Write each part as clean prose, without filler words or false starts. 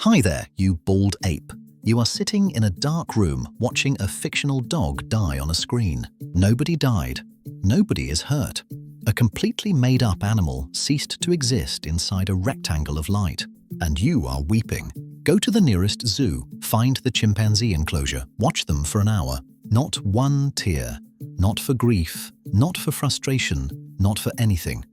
Hi there, you bald ape. You are sitting in a dark room watching a fictional dog die on a screen. Nobody died. Nobody is hurt. A completely made-up animal ceased to exist inside a rectangle of light. And you are weeping. Go to the nearest zoo, find the chimpanzee enclosure, watch them for an hour. Not one tear. Not for grief, not for frustration, not for anything.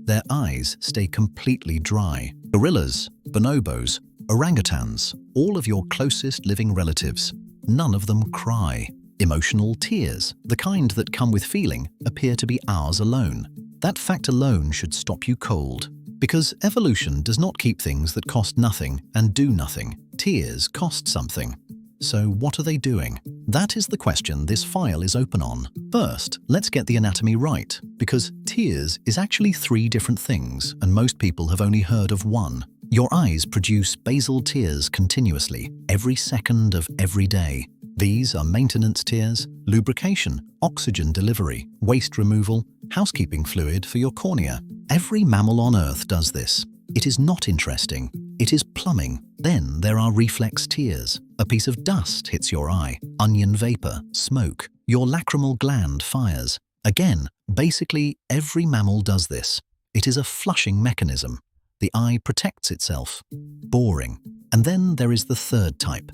Their eyes stay completely dry. Gorillas, bonobos, orangutans, all of your closest living relatives, none of them cry. Emotional tears, the kind that come with feeling, appear to be ours alone. That fact alone should stop you cold. Because evolution does not keep things that cost nothing and do nothing. Tears cost something. So what are they doing? That is the question this file is open on. First, let's get the anatomy right, because tears is actually 3 different things, and most people have only heard of one. Your eyes produce basal tears continuously, every second of every day. These are maintenance tears, lubrication, oxygen delivery, waste removal, housekeeping fluid for your cornea. Every mammal on Earth does this. It is not interesting. It is plumbing. Then there are reflex tears. A piece of dust hits your eye, onion vapor, smoke, your lacrimal gland fires. Again, basically every mammal does this. It is a flushing mechanism. The eye protects itself. Boring. And then there is the third type.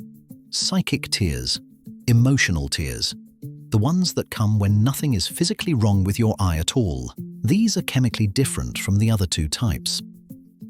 Psychic tears. Emotional tears. The ones that come when nothing is physically wrong with your eye at all. These are chemically different from the other 2 types.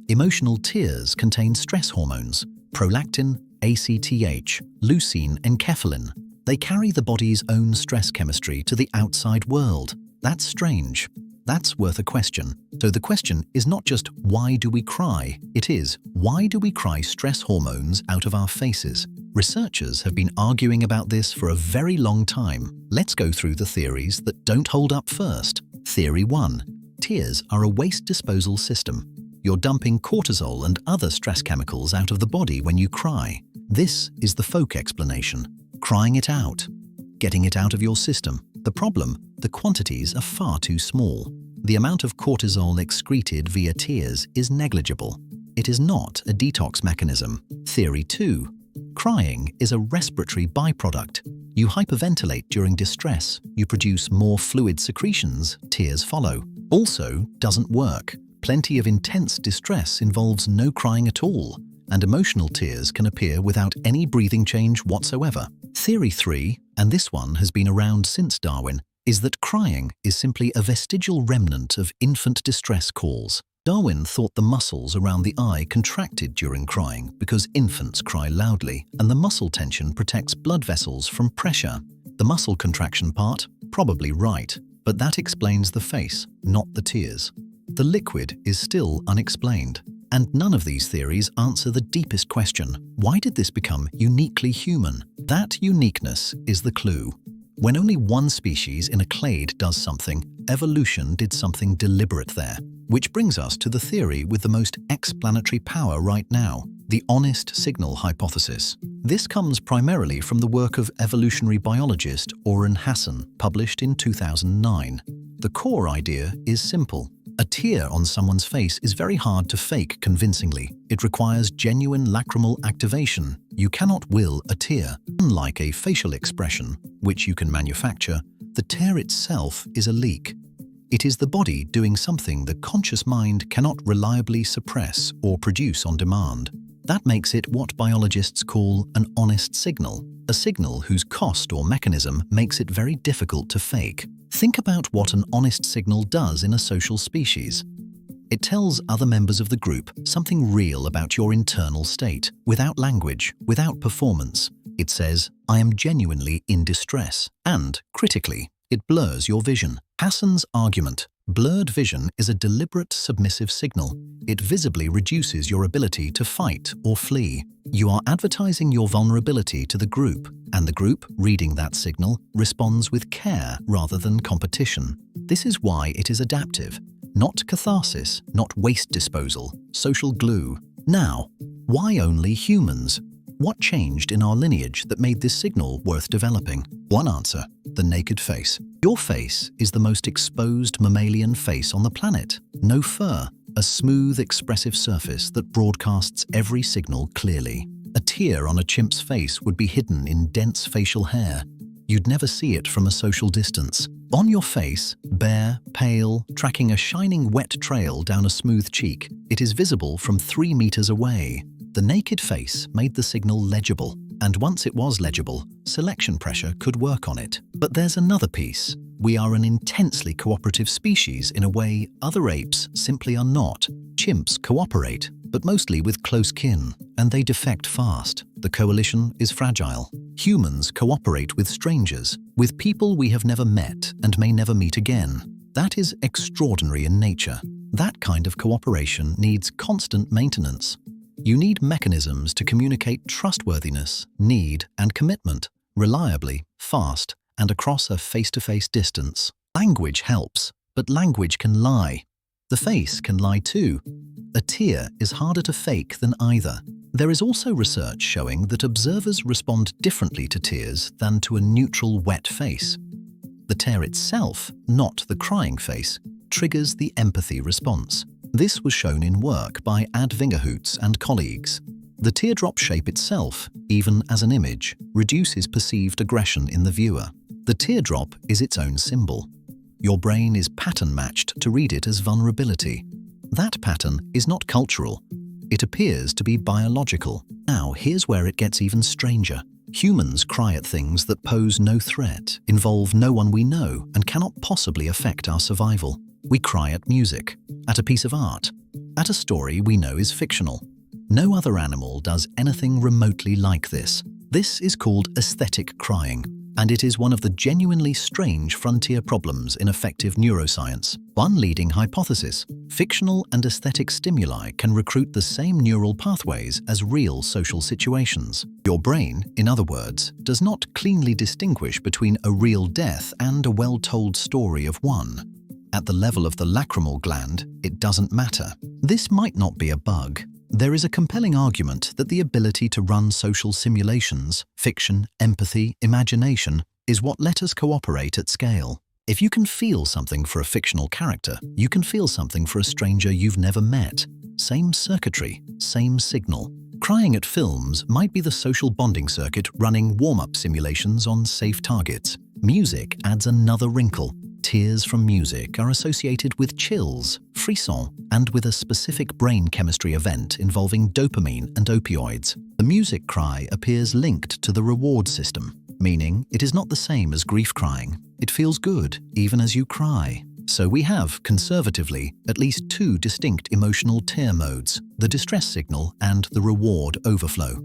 Emotional tears contain stress hormones, prolactin, ACTH, leucine-enkephalin. They carry the body's own stress chemistry to the outside world. That's strange. That's worth a question. So the question is not just why do we cry? It is, why do we cry stress hormones out of our faces? Researchers have been arguing about this for a very long time. Let's go through the theories that don't hold up first. Theory 1. Tears are a waste disposal system. You're dumping cortisol and other stress chemicals out of the body when you cry. This is the folk explanation. Crying it out. Getting it out of your system. The problem, the quantities are far too small. The amount of cortisol excreted via tears is negligible. It is not a detox mechanism. Theory 2. Crying is a respiratory byproduct. You hyperventilate during distress. You produce more fluid secretions. Tears follow. Also, doesn't work. Plenty of intense distress involves no crying at all, and emotional tears can appear without any breathing change whatsoever. Theory 3, and this one has been around since Darwin, is that crying is simply a vestigial remnant of infant distress calls. Darwin thought the muscles around the eye contracted during crying because infants cry loudly, and the muscle tension protects blood vessels from pressure. The muscle contraction part? Probably right, but that explains the face, not the tears. The liquid is still unexplained. And none of these theories answer the deepest question. Why did this become uniquely human? That uniqueness is the clue. When only one species in a clade does something, evolution did something deliberate there. Which brings us to the theory with the most explanatory power right now, the honest signal hypothesis. This comes primarily from the work of evolutionary biologist Oren Hassan, published in 2009. The core idea is simple. A tear on someone's face is very hard to fake convincingly. It requires genuine lacrimal activation. You cannot will a tear. Unlike a facial expression, which you can manufacture, the tear itself is a leak. It is the body doing something the conscious mind cannot reliably suppress or produce on demand. That makes it what biologists call an honest signal, a signal whose cost or mechanism makes it very difficult to fake. Think about what an honest signal does in a social species. It tells other members of the group something real about your internal state, without language, without performance. It says, I am genuinely in distress, and, critically, it blurs your vision. Hassan's argument, blurred vision is a deliberate submissive signal. It visibly reduces your ability to fight or flee. You are advertising your vulnerability to the group, and the group, reading that signal, responds with care rather than competition. This is why it is adaptive. Not catharsis, not waste disposal, social glue. Now, why only humans? What changed in our lineage that made this signal worth developing? One answer, the naked face. Your face is the most exposed mammalian face on the planet. No fur, a smooth, expressive surface that broadcasts every signal clearly. tear on a chimp's face would be hidden in dense facial hair. You'd never see it from a social distance. On your face, bare, pale, tracking a shining wet trail down a smooth cheek, it is visible from 3 meters away. The naked face made the signal legible, and once it was legible, selection pressure could work on it. But there's another piece. We are an intensely cooperative species in a way other apes simply are not. Chimps cooperate, but mostly with close kin, and they defect fast. The coalition is fragile. Humans cooperate with strangers, with people we have never met and may never meet again. That is extraordinary in nature. That kind of cooperation needs constant maintenance. You need mechanisms to communicate trustworthiness, need, and commitment reliably, fast, and across a face-to-face distance. Language helps, but language can lie. The face can lie too. A tear is harder to fake than either. There is also research showing that observers respond differently to tears than to a neutral wet face. The tear itself, not the crying face, triggers the empathy response. This was shown in work by Ad Vingerhoots and colleagues. The teardrop shape itself, even as an image, reduces perceived aggression in the viewer. The teardrop is its own symbol. Your brain is pattern-matched to read it as vulnerability. That pattern is not cultural. It appears to be biological. Now, here's where it gets even stranger. Humans cry at things that pose no threat, involve no one we know, and cannot possibly affect our survival. We cry at music, at a piece of art, at a story we know is fictional. No other animal does anything remotely like this. This is called aesthetic crying, and it is one of the genuinely strange frontier problems in effective neuroscience. One leading hypothesis: fictional and aesthetic stimuli can recruit the same neural pathways as real social situations. Your brain, in other words, does not cleanly distinguish between a real death and a well-told story of one. At the level of the lacrimal gland, it doesn't matter. This might not be a bug. There is a compelling argument that the ability to run social simulations, fiction, empathy, imagination, is what let us cooperate at scale. If you can feel something for a fictional character, you can feel something for a stranger you've never met. Same circuitry, same signal. Crying at films might be the social bonding circuit running warm-up simulations on safe targets. Music adds another wrinkle. Tears from music are associated with chills, frissons, and with a specific brain chemistry event involving dopamine and opioids. The music cry appears linked to the reward system, meaning it is not the same as grief crying. It feels good, even as you cry. So we have, conservatively, at least 2 distinct emotional tear modes: the distress signal and the reward overflow.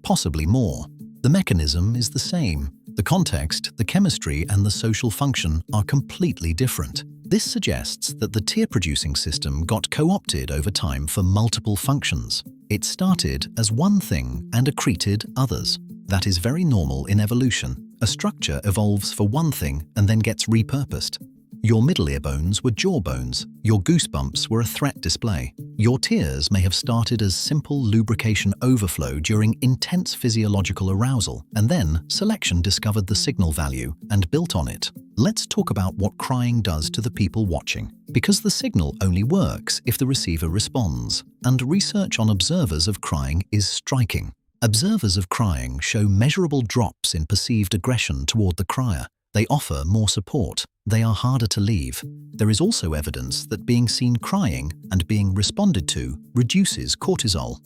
Possibly more. The mechanism is the same. The context, the chemistry, and the social function are completely different. This suggests that the tear-producing system got co-opted over time for multiple functions. It started as one thing and accreted others. That is very normal in evolution. A structure evolves for one thing and then gets repurposed. Your middle ear bones were jaw bones. Your goosebumps were a threat display. Your tears may have started as simple lubrication overflow during intense physiological arousal, and then selection discovered the signal value and built on it. Let's talk about what crying does to the people watching, because the signal only works if the receiver responds, and research on observers of crying is striking. Observers of crying show measurable drops in perceived aggression toward the crier. They offer more support. They are harder to leave. There is also evidence that being seen crying and being responded to reduces cortisol.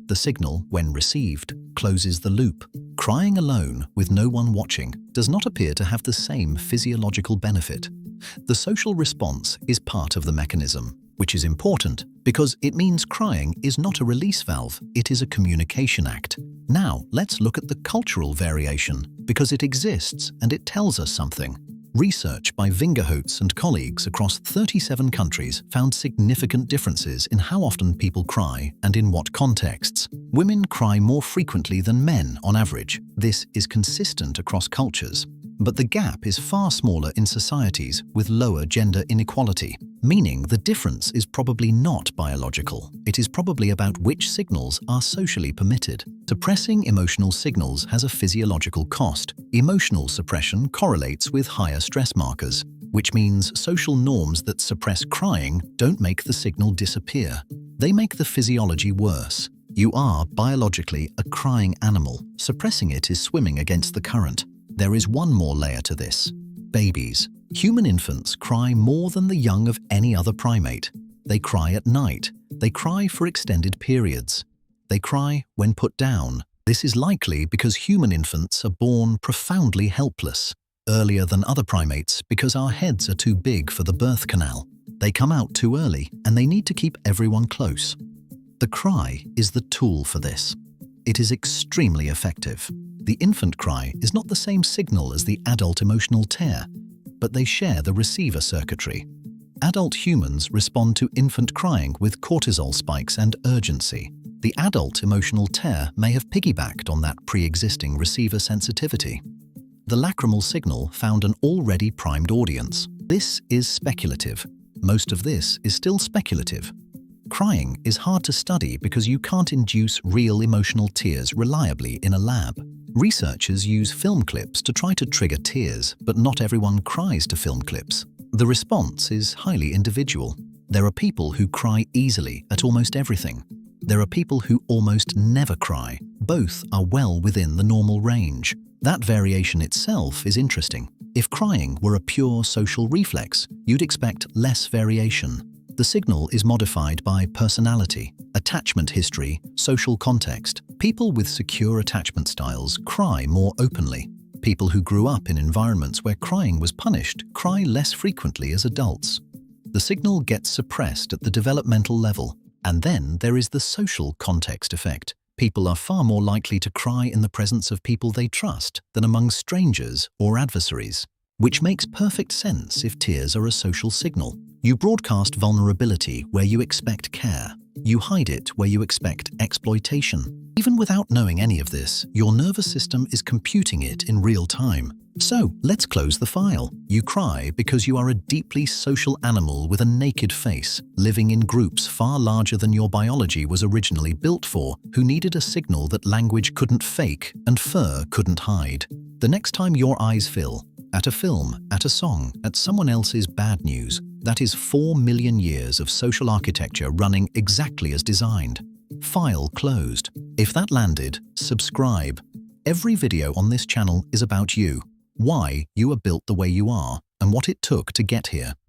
The signal, when received, closes the loop. Crying alone, with no one watching, does not appear to have the same physiological benefit. The social response is part of the mechanism, which is important because it means crying is not a release valve, it is a communication act. Now, let's look at the cultural variation, because it exists and it tells us something. Research by Vingerhoots and colleagues across 37 countries found significant differences in how often people cry and in what contexts. Women cry more frequently than men on average. This is consistent across cultures. But the gap is far smaller in societies with lower gender inequality, meaning the difference is probably not biological. It is probably about which signals are socially permitted. Suppressing emotional signals has a physiological cost. Emotional suppression correlates with higher stress markers, which means social norms that suppress crying don't make the signal disappear. They make the physiology worse. You are biologically a crying animal. Suppressing it is swimming against the current. There is one more layer to this. Babies. Human infants cry more than the young of any other primate. They cry at night. They cry for extended periods. They cry when put down. This is likely because human infants are born profoundly helpless, earlier than other primates because our heads are too big for the birth canal. They come out too early and they need to keep everyone close. The cry is the tool for this. It is extremely effective. The infant cry is not the same signal as the adult emotional tear, but they share the receiver circuitry. Adult humans respond to infant crying with cortisol spikes and urgency. The adult emotional tear may have piggybacked on that pre-existing receiver sensitivity. The lacrimal signal found an already primed audience. This is speculative. Most of this is still speculative. Crying is hard to study because you can't induce real emotional tears reliably in a lab. Researchers use film clips to try to trigger tears, but not everyone cries to film clips. The response is highly individual. There are people who cry easily at almost everything. There are people who almost never cry. Both are well within the normal range. That variation itself is interesting. If crying were a pure social reflex, you'd expect less variation. The signal is modified by personality, attachment history, social context. People with secure attachment styles cry more openly. People who grew up in environments where crying was punished cry less frequently as adults. The signal gets suppressed at the developmental level, and then there is the social context effect. People are far more likely to cry in the presence of people they trust than among strangers or adversaries, which makes perfect sense if tears are a social signal. You broadcast vulnerability where you expect care. You hide it where you expect exploitation. Even without knowing any of this, your nervous system is computing it in real time. So, let's close the file. You cry because you are a deeply social animal with a naked face, living in groups far larger than your biology was originally built for, who needed a signal that language couldn't fake and fur couldn't hide. The next time your eyes fill, at a film, at a song, at someone else's bad news, that is 4 million years of social architecture running exactly as designed. File closed. If that landed, subscribe. Every video on this channel is about you, why you are built the way you are, and what it took to get here.